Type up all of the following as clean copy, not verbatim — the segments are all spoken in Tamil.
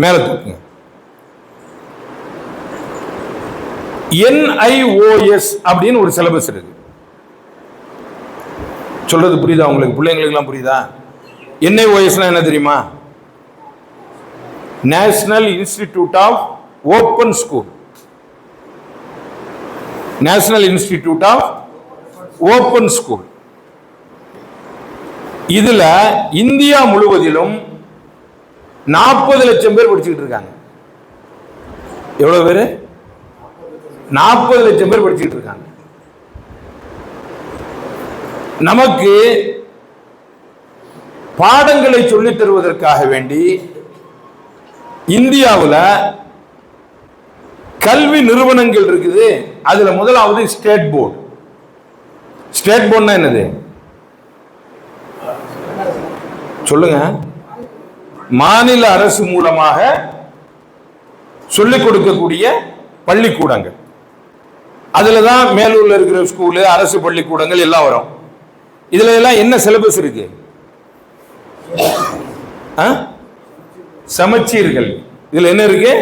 மேல தூக்குங்க. NIOS அப்படின்னு ஒரு சிலபஸ் இருக்கு. சொல்றது புரியுதா உங்களுக்கு? பிள்ளைங்களுக்கு எல்லாம் புரியுதா? NIOS என்ன தெரியுமா? National institute of open school. National institute of open school. இதுல இந்தியா முழுவதிலும் 40 லட்சம் பேர் படிச்சுக்கிட்டு இருக்காங்க. எவ்வளவு பேரு? 40 லட்சம் பேர் படிச்சுக்கிட்டு இருக்காங்க. நமக்கு பாடங்களை சொல்லித் தருவதற்காக வேண்டி இந்தியாவில் கல்வி நிறுவனங்கள் இருக்குது. அதுல முதலாவது ஸ்டேட் போர்டு. ஸ்டேட் போர்டுனா என்னது சொல்லுங்க? மாநில அரசு மூலமாக சொல்லிக் கொடுக்கக்கூடிய பள்ளிக்கூடங்கள். அதுலதான் மேலூர்ல இருக்கிற ஸ்கூலு, அரசு பள்ளிக்கூடங்கள் எல்லாம் வரும். இதுல எல்லாம் என்ன சிலபஸ் இருக்கு? சமச்சீர் கல்வி. இதுல என்ன இருக்கு?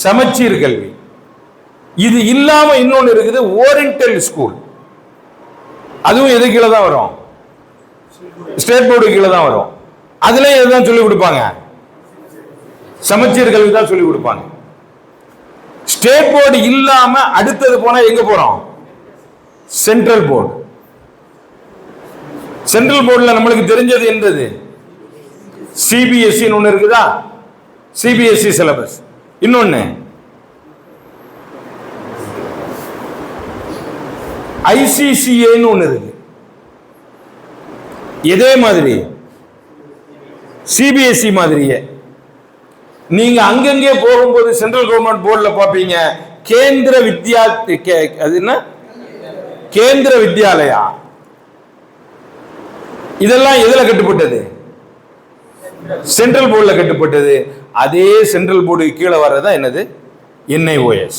சமச்சீர் கல்வி. இது இல்லாம இன்னொன்னு இருக்குது, ஓரியண்டல் ஸ்கூல். அதுவும் எது கீழே தான் வரும்? ஸ்டேட் போர்டு கீழே தான் வரும். அதுல எதுதான் சொல்லிக் கொடுப்பாங்க? சமச்சீர் கல்வி தான் சொல்லிக் கொடுப்பாங்க. ஸ்டேட் போர்டு இல்லாம அடுத்தது போனா எங்க போறோம்? Central board. சென்ட்ரல் போர்டுல நம்மளுக்கு தெரிஞ்சது என்னது? CBSE ஒன்னு இருக்குதா? CBSE syllabus. இன்னொன்னு ICCA ஒன்னு இருக்கு. இதே மாதிரி CBSE மாதிரியே நீங்க அங்கங்கே போகும்போது சென்ட்ரல் கவர்மெண்ட் போர்டில் பார்ப்பீங்க, கேந்திர வித்யா, அது என்ன, கேந்திர வித்யாலயா. இதெல்லாம் எதுல கட்டுப்பட்டது? சென்ட்ரல் போர்டில் கட்டுப்பட்டது. அதே சென்ட்ரல் போர்டு கீழே வர்றதா என்னது? NIOS.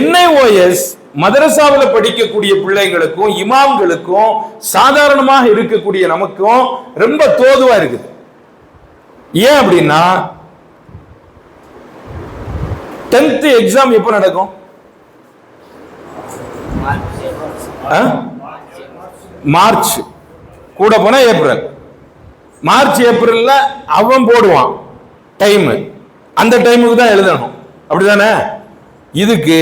NIOS மதரசாவில் படிக்கக்கூடிய பிள்ளைகளுக்கும் இமாம்களுக்கும் சாதாரணமாக இருக்கக்கூடிய நமக்கும் ரொம்ப தோதுவா இருக்குது. ஏன் அப்படின்னா 10th எக்ஸாம் எப்ப நடக்கும்? மார்ச், கூட போனா ஏப்ரல். மார்ச் ஏப்ரல்ல அவன் போடுவான் டைம். அந்த டைமுக்கு தான் எழுதணும், அப்படிதானே? இதுக்கு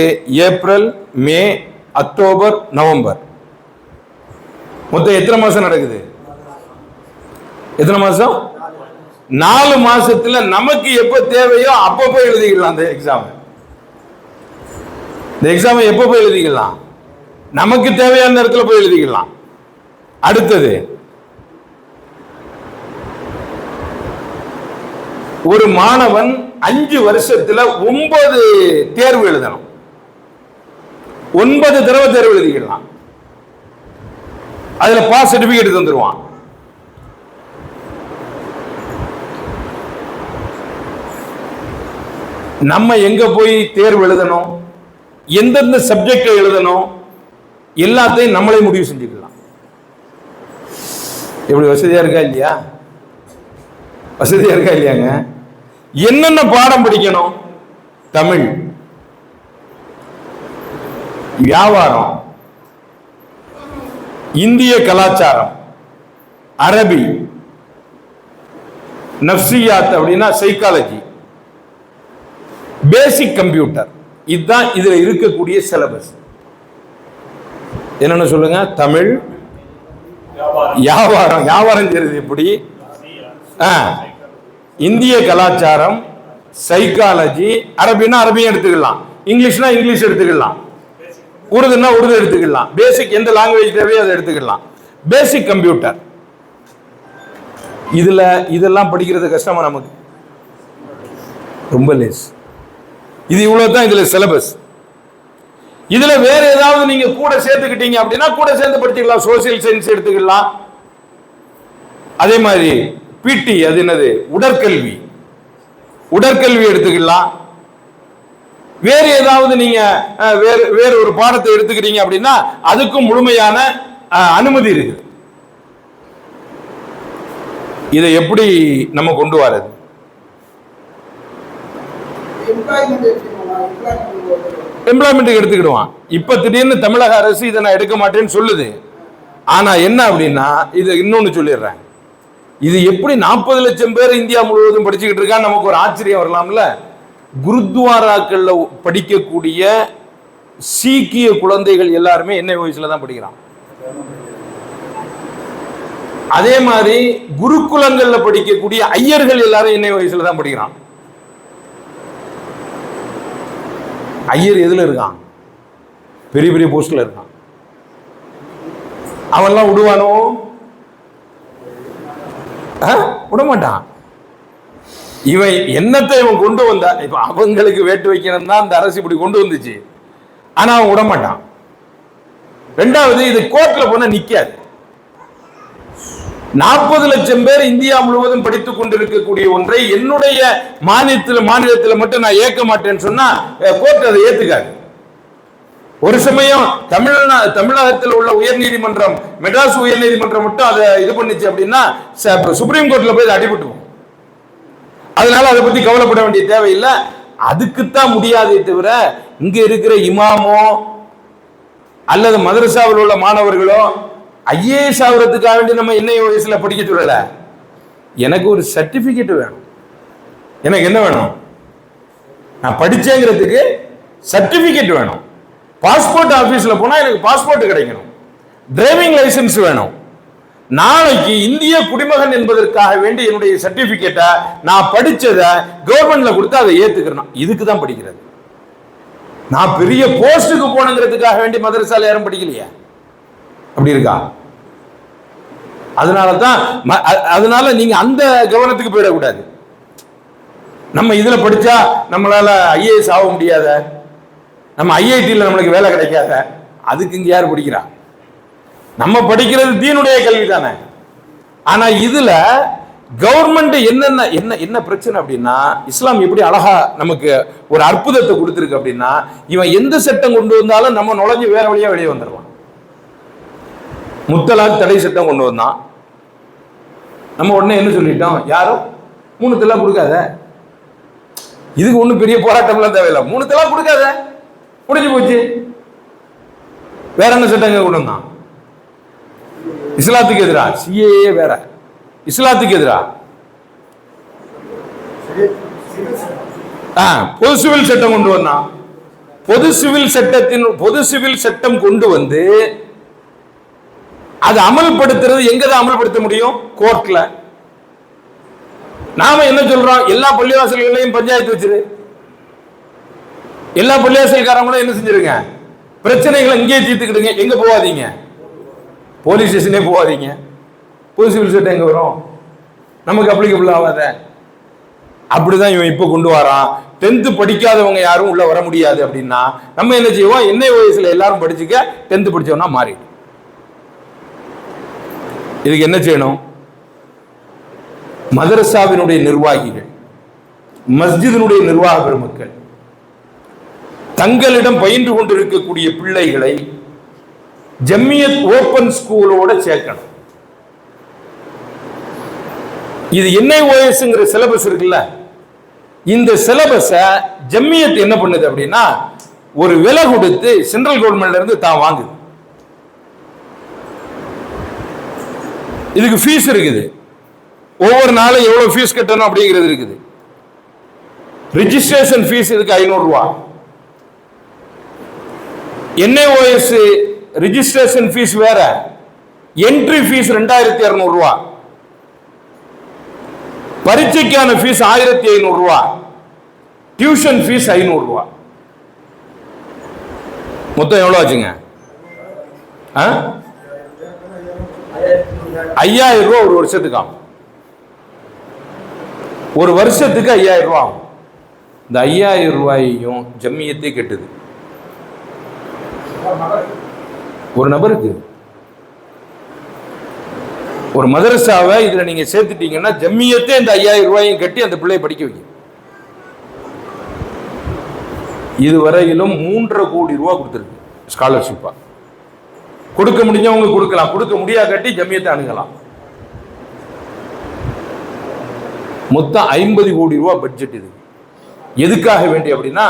ஏப்ரல், மே, அக்டோபர், நவம்பர், மொத்தம் எத்தனை மாசம் நடக்குது? எத்தனை மாசம்? 4 மாசத்துல நமக்கு எப்ப தேவையோ அப்ப போய் எழுதிக்கலாம். அந்த எக்ஸாம், இந்த எக்ஸாம் எப்ப போய் எழுதிக்கலாம்? நமக்கு தேவையான நேரத்துல போய் எழுதிக்கலாம். அடுத்தது, ஒரு மாணவன் 5 வருஷத்துல 9 தேர்வு எழுதணும். 9 தடவை தேர்வு எழுதிக்கலாம். அதுல பாஸ் சர்டிபிகேட் தந்துருவான். நம்ம எங்க போய் தேர்வு எழுதணும், எந்தெந்த சப்ஜெக்ட் எழுதணும், எல்லாத்தையும் நம்மளே முடிவு செஞ்சுக்கலாம். எப்படி வசதியா இருக்கா இல்லையா? வசதியா இருக்கா இல்லையாங்க? என்னென்ன பாடம் படிக்கணும்? தமிழ், வியாபாரம், இந்திய கலாச்சாரம், அரபி, நஃப்சியாத் அப்படின்னா சைக்காலஜி, பேசிக் கம்ப்யூட்டர். இதுதான் இதுல இருக்கக்கூடிய சிலபஸ். என்னன்னு சொல்லுங்க? தமிழ், வியாபாரம், வியாபாரம் செய்யறது எப்படி, இந்திய கலாச்சாரம், சைக்காலஜி, அரபின்னா அரபியும் எடுத்துக்கலாம், இங்கிலீஷ்னா இங்கிலீஷ் எடுத்துக்கலாம், உருதுன்னா உருது எடுத்துக்கலாம், பேசிக் எந்த லாங்குவேஜ் தேவையோ அதை எடுத்துக்கலாம், பேசிக் கம்ப்யூட்டர். இதுல இதெல்லாம் படிக்கிறது கஷ்டமா? நமக்கு ரொம்ப லேஸ். இது இவ்வளவுதான் இதுல சிலபஸ். இதுல வேற ஏதாவது நீங்க கூட சேர்த்துக்கிட்டீங்க அப்படின்னா கூட சேர்ந்து படிச்சுக்கலாம். சோசியல் சயின்ஸ் எடுத்துக்கலாம். அதே மாதிரி பிடி, அது என்னது, உடற்கல்வி, உடற்கல்வி எடுத்துக்கலாம். வேறு ஏதாவது நீங்க வேற ஒரு பாடத்தை எடுத்துக்கிறீங்க அப்படின்னா அதுக்கும் முழுமையான அனுமதி இருக்கு. இதை எப்படி நம்ம கொண்டு வரது? எம்ப்ளாய்மெண்ட்டுக்கு எடுத்துக்கிடுவான். இப்ப திடீர்னு தமிழக அரசு இதை நான் எடுக்க மாட்டேன்னு சொல்லுது. ஆனா என்ன அப்படின்னா, இது இன்னொன்னு சொல்லிடுறேன், இது எப்படி 40 லட்சம் பேர் இந்தியா முழுவதும் படிச்சுக்கிட்டு இருக்கா, நமக்கு ஒரு ஆச்சரியம் வரலாம்ல. குருத்வாராக்கள்ல படிக்கக்கூடிய சீக்கிய குழந்தைகள் எல்லாருமே என்ன வயசுல தான் படிக்கிறான். அதே மாதிரி குருகுலங்கள்ல படிக்கக்கூடிய ஐயர்கள் எல்லாரும் என்ன வயசுல தான் படிக்கிறான். ஐயர் எதுல இருக்கான்? பெரிய பெரிய போஸ்ட்ல இருக்கான். அவன்லாம் விடுவானோ? விடமாட்டான். இவன் என்னத்தை இவன் கொண்டு வந்தா, இப்ப அவங்களுக்கு வேட்டு வைக்கணும் தான் இந்த அரசு இப்படி கொண்டு வந்துச்சு. ஆனா அவன் விடமாட்டான். ரெண்டாவது, இது கோர்ட்ல போனா நிக்காது. 40 லட்சம் பேர் இந்தியா முழுவதும் படித்துக் கொண்டிருக்கக்கூடிய ஒன்றை என்னுடைய மாநிலத்தில் மட்டும் நான் ஏற்க மாட்டேன்னு சொன்னா கோர்ட் அதை ஏத்துக்காது. ஒரு சமயம் தமிழகத்தில் உள்ள உயர்நீதிமன்றம், மெட்ராஸ் உயர்நீதிமன்றம் மட்டும் அதை இது பண்ணிச்சு அப்படின்னா சுப்ரீம் கோர்ட்ல போய் அடிபட்டுவோம். அதனால அதை பத்தி கவலைப்பட வேண்டிய தேவையில்லை. அதுக்குத்தான் முடியாதே தவிர இங்க இருக்கிற இமாமோ அல்லது மதரசாவில் உள்ள மாணவர்களோ ஐஏஎஸ் ஆகிறதுக்காக வேண்டி நம்ம என்ன வயசுல படிக்க சொல்லல. எனக்கு ஒரு சர்டிபிகேட் வேணும். எனக்கு என்ன வேணும்? நான் படிச்சேங்கிறதுக்கு சர்டிபிகேட் வேணும். பாஸ்போர்ட் ஆபீஸ்ல போனா எனக்கு பாஸ்போர்ட் கிடைக்கணும். டிரைவிங் லைசன்ஸ் வேணும். நாளைக்கு இந்திய குடிமகன் என்பதற்காக வேண்டி என்னுடைய சர்டிபிகேட்டை நான் படிச்சதை கவர்மெண்ட்ல கொடுத்து அதை ஏத்துக்கிறேன். இதுக்கு தான் படிக்கிறது. நான் பெரிய போஸ்டுக்கு போனங்கிறதுக்காக வேண்டி மதரசால யாரும் படிக்கலையா? அப்படி இருக்கா? அதனால நீங்க அந்த கவனத்துக்கு போயிடக்கூடாது. நம்ம இதுல படிச்சா நம்மளால ஐஏஎஸ் ஆக முடியாத, நம்ம ஐஐடியில் நம்மளுக்கு வேலை கிடைக்காத, அதுக்கு இங்க யார் படிக்கிறா? நம்ம படிக்கிறது தீனுடைய கல்வி தானே. ஆனா இதுல கவர்மெண்ட் என்ன பிரச்சனை அப்படின்னா, இஸ்லாம் எப்படி அழகா நமக்கு ஒரு அற்புதத்தை கொடுத்திருக்கு அப்படின்னா, இவன் எந்த சட்டம் கொண்டு வந்தாலும் நம்ம நுழைஞ்சு வேற வழியா வெளியே வந்துடலாம். முத்தலாக் தடை சட்டம் கொண்டு வந்தான். நம்ம உடனே என்ன சொல்லிட்டோம்? யாரும் 3 தலாக் கொடுக்காத. இதுக்கு ஒன்றும் பெரிய போராட்டம்லாம் தேவையில்லை. 3 தலாக் கொடுக்காத, முடிஞ்சு போச்சு. வேற என்ன சட்டங்க கொண்டு வந்தான்? இஸ்லாத்துக்கு எதிரா சிஏஏ வேற, இஸ்லாத்துக்கு எதிரா பொது சிவில் சட்டம் கொண்டு வந்தான். பொது சிவில் சட்டம் கொண்டு வந்து அது அமல்படுத்துறது எங்கதான் அமல்படுத்த முடியும்? கோர்ட்ல. நாம என்ன சொல்றோம்? எல்லா பள்ளிவாசல்களையும் பஞ்சாயத்து வச்சிரு. எல்லா பள்ளிவாசல்காரங்களும் என்ன செஞ்சிருங்க, பிரச்சனைகளை இங்கே தீர்த்துக்கிடுங்க. எங்க போவாதீங்க? போலீஸ் ஸ்டேஷனே போவாதீங்க. பொது சிவில் சட்டம் எங்க வரும்? நமக்கு அப்ளிகபிள் ஆகாத. அப்படிதான் இவன் இப்ப கொண்டு வரான். 10th படிக்காதவங்க யாரும் உள்ள வர முடியாது அப்படின்னா நம்ம என்ன செய்வோம்? என்ன வயசுல எல்லாரும் படிச்சுக்க, 10th படிச்சவனா மாறி. இதுக்கு என்ன செய்யணும்? மதரசாவினுடைய நிர்வாகிகள், மஸ்ஜிதினுடைய நிர்வாக பெருமக்கள் தங்களிடம் பயின்று கொண்டிருக்கக்கூடிய பிள்ளைகளை ஜம்மியத் ஓபன் ஸ்கூலோட சேர்க்கணும். இது NIOSங்கிற சிலபஸ் இருக்குல்ல, இந்த சிலபஸ ஜம்மியத் என்ன பண்ணுது அப்படின்னா ஒரு விலை கொடுத்து சென்ட்ரல் கவர்மெண்ட்ல இருந்து தான் வாங்குது. இதுக்கு ஃபீஸ் இருக்குது. ஒவ்வொரு நாளும் எவ்வளவு ஃபீஸ் கட்டணும் அப்படிங்கிறது இருக்குது. ரிஜிஸ்ட்ரேஷன் ஃபீஸ் இதுக்கு 500 ரூபாய். NIOS ரிஜிஸ்ட்ரேஷன் ஃபீஸ் வேற, என்ட்ரி ஃபீஸ் 2200 ரூபாய். பரீட்சைக்கான ஃபீஸ் 1500 ரூபாய். டியூஷன் ஃபீஸ் 500 ரூபாய். மொத்தம் எவ்வளவு ஆச்சுங்க? 5000 ரூபாய் ஒரு வருஷத்துக்கு ஆகும். ஒரு வருஷத்துக்கு 5000 ரூபாய் ஆகும். இந்த 5000 ரூபாயையும் ஜம்மியத்தை கட்டுது ஒரு நபருக்கு. ஒரு மதரசாவை இதுல நீங்க சேர்த்துட்டீங்கன்னா ஜம்மியத்தை இந்த 5000 ரூபாயும் கட்டி அந்த பிள்ளையை படிக்க வைக்கும். இதுவரையிலும் 3.5 கோடி ரூபாய் கொடுத்துருக்கு ஸ்காலர்ஷிப்பா. கொடுக்க முடிஞ்சவங்க கொடுக்கலாம், கொடுக்க முடியாத கட்டி ஜம்மியத்தை அணுகலாம். மொத்தம் 50 கோடி ரூபாய் பட்ஜெட். இது எதுக்காக வேண்டி அப்படின்னா,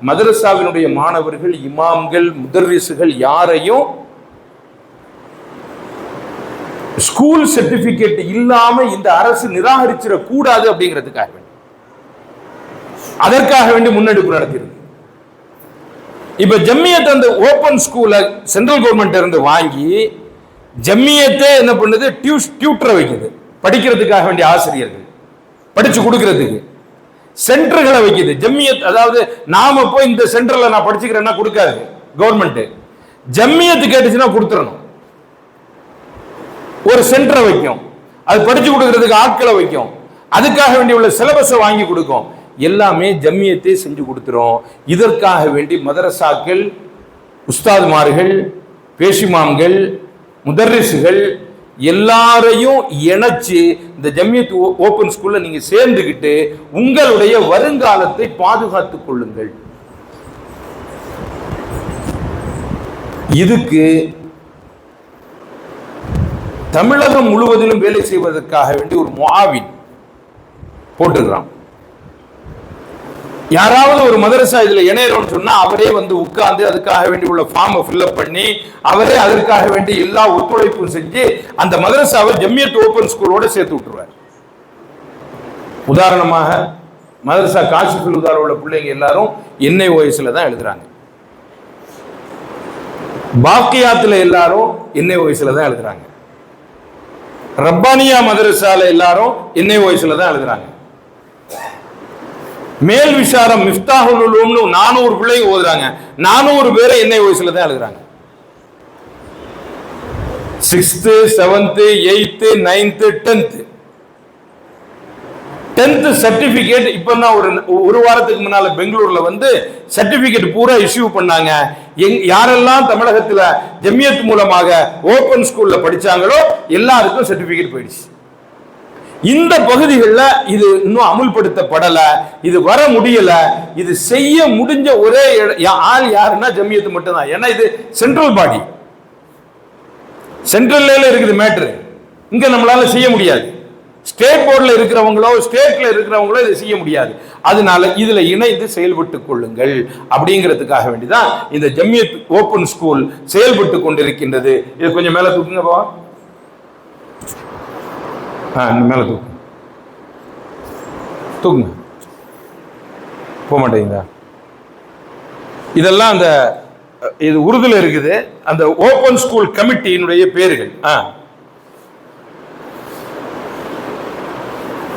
மதரசாவினுடைய மாணவர்கள், இமாம்கள், முதர்ரிசுகள் யாரையும் ஸ்கூல் சர்டிபிகேட் இல்லாம இந்த அரசு நிராகரிச்சிட கூடாது அப்படிங்கிறதுக்காக வேண்டி, அதற்காக வேண்டி முன்னெடுப்பு நடத்திருக்கு. இப்ப ஜம்மியத் அந்த ஓபன் ஸ்கூல சென்ட்ரல் கவர்மெண்ட் இருந்து வாங்கி ஜம்மியத்தே என்ன பண்ணுது, டியூட்டரை வைக்குது, படிக்கிறதுக்காக வேண்டிய ஆசிரியர்கள் படிச்சு கொடுக்கிறதுக்கு சென்டர்களை வைக்குது ஜம்மியத். அதாவது நாம போய் இந்த சென்டர்ல நான் படிச்சுக்கிறேன்னா கொடுக்காது கவர்மெண்ட், ஜம்மியத்து கேட்டுச்சுன்னா கொடுத்துடணும். ஒரு சென்டரை வைக்கும், அது படிச்சு கொடுக்கிறதுக்கு ஆட்களை வைக்கும், அதுக்காக வேண்டிய உள்ள சிலபஸை வாங்கி கொடுக்கும், எல்லாமே ஜம்மியத்தை செஞ்சு கொடுத்துரும். இதற்காக வேண்டி மதரசாக்கள், உஸ்தாதுமார்கள், பேஷிமாம்கள், முதர்ரிசுகள் எல்லாரையும் இணைச்சு இந்த ஜம்மியத் ஓபன் ஸ்கூல்ல நீங்க சேர்ந்துகிட்டு உங்களுடைய வருங்காலத்தை பாதுகாத்துக் கொள்ளுங்கள். இதுக்கு தமிழகம் முழுவதிலும் வேலை செய்வதற்காக வேண்டி ஒரு முஆவின் போட்டுக்கிறான். யாராவது ஒரு மதரசா இதுல இணையறோம்னு சொன்னா அவரே வந்து உட்கார்ந்து அதுக்காக வேண்டி உள்ள ஃபார்மை ஃபில்அப் பண்ணி அவரே அதற்காக வேண்டி எல்லா ஒத்துழைப்பும் செஞ்சு அந்த மதரசாவை ஜம்மியத் ஓபன் ஸ்கூலோட சேர்த்து விட்டுருவார். உதாரணமாக மதரசா காஷிஃபுல் உதார உள்ள பிள்ளைங்க எல்லாரும் NIOSல தான் எழுதுறாங்க. பாக்கியாத்துல எல்லாரும் NIOSல தான் எழுதுறாங்க. ரப்பானியா மதரசால எல்லாரும் NIOSல தான் எழுதுறாங்க. மேல் விசாரம் மிஃப்தாஹுல் உலூம்னு 400 பிள்ளைங்க ஓதுறாங்க. 400 பேரை NIOSல தான் எழுதுறாங்க. 6th 7th 8th 9th 10th certificate இப்ப தான் ஒரு வாரத்துக்கு முன்னால பெங்களூர்ல வந்து சர்டிபிகேட் பூரா இஷ்யூ பண்ணாங்க. யாரெல்லாம் தமிழகத்துல ஜம்மியத் மூலமாக ஓபன் ஸ்கூல்ல படிச்சாங்களோ எல்லாருக்கும் சர்டிபிகேட் போயிடுச்சு. இந்த பகுதிகளில் இது இன்னும் அமுல்படுத்தப்படல, இது வர முடியல. இது செய்ய முடிஞ்ச ஒரே ஆள் யாருன்னா ஜம்மியத் மட்டும்தான். ஏன்னா இது சென்ட்ரல் பாடி, சென்ட்ரல்ல இருக்குது மேட்ரு. இங்க நம்மளால செய்ய முடியாது. ஸ்டேட் போர்டில் இருக்கிறவங்களோ ஸ்டேட்ல இருக்கிறவங்களோ இதை செய்ய முடியாது. அதனால இதுல இணைந்து செயல்பட்டுக் கொள்ளுங்கள் அப்படிங்கிறதுக்காக வேண்டிதான் இந்த ஜம்மியத் ஓபன் ஸ்கூல் செயல்பட்டு கொண்டிருக்கின்றது. இது கொஞ்சம் மேல தூக்குங்க பா, மேல தூக்குங்க, போக மாட்டேங்குதா? இதெல்லாம் அந்த இது உருதுல இருக்குது. அந்த ஓபன் ஸ்கூல் கமிட்டியினுடைய பேர்கள்.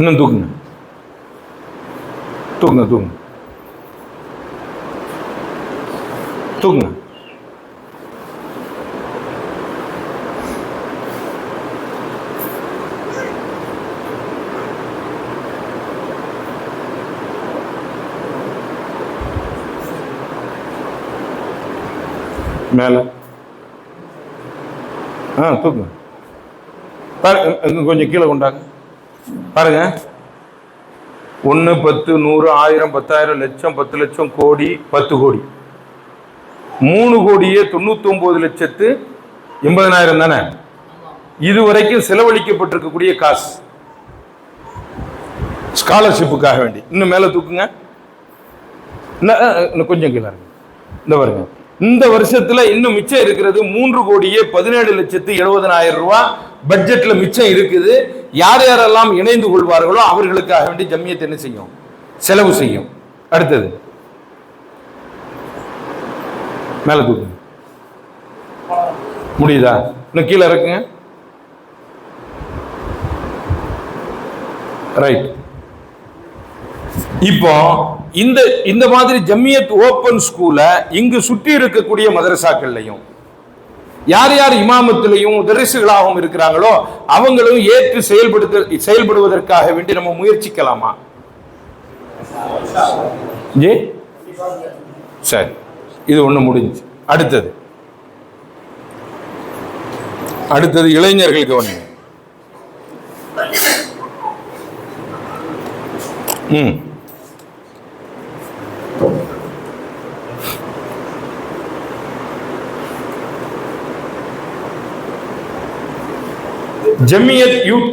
இன்னும் தூக்குங்க, தூக்குங்க, தூக்குங்க, தூக்குங்க. மேல தூக்குங்க. கொஞ்சம் கீழே கொண்டாங்க. பாருங்க, 1 10 100 1000 10,000 லட்சம் 10 லட்சம் கோடி 10 கோடி 3,99,80,000 தானே இதுவரைக்கும் செலவழிக்கப்பட்டிருக்கக்கூடிய காசு ஸ்காலர்ஷிப்புக்காக வேண்டி. இன்னும் மேல தூக்குங்க, கொஞ்சம் கீழே இந்த பாருங்க. இந்த வருஷத்துல இன்னும் மிச்சம் இருக்கிறது 3,17,70,000 ரூபாய் பட்ஜெட்ல மிச்சம் இருக்குது. யார் யாரெல்லாம் இணைந்து கொள்வார்களோ அவர்களுக்காக வேண்டி ஜம்மியத் என்ன செய்யும், செலவு செய்யும். அடுத்தது மேல தூக்குங்க, முடியுதா? இன்னும் கீழே இருக்குங்க. ரைட். இப்போ இந்த மாதிரி ஜம்மியத் ஓபன் ஸ்கூல இங்கு சுற்றி இருக்கக்கூடிய மதரசாக்கள்லையும் யார் யார் இமாமத்திலையும் தரிசுகளாகவும் இருக்கிறாங்களோ அவங்களும் ஏற்று செயல்படுவதற்காக வேண்டி நம்ம முயற்சிக்கலாமா? சரி, இது ஒண்ணு முடிஞ்சு. அடுத்தது இளைஞர்கள் கவனிங்க. ஜம்மியத் யூத்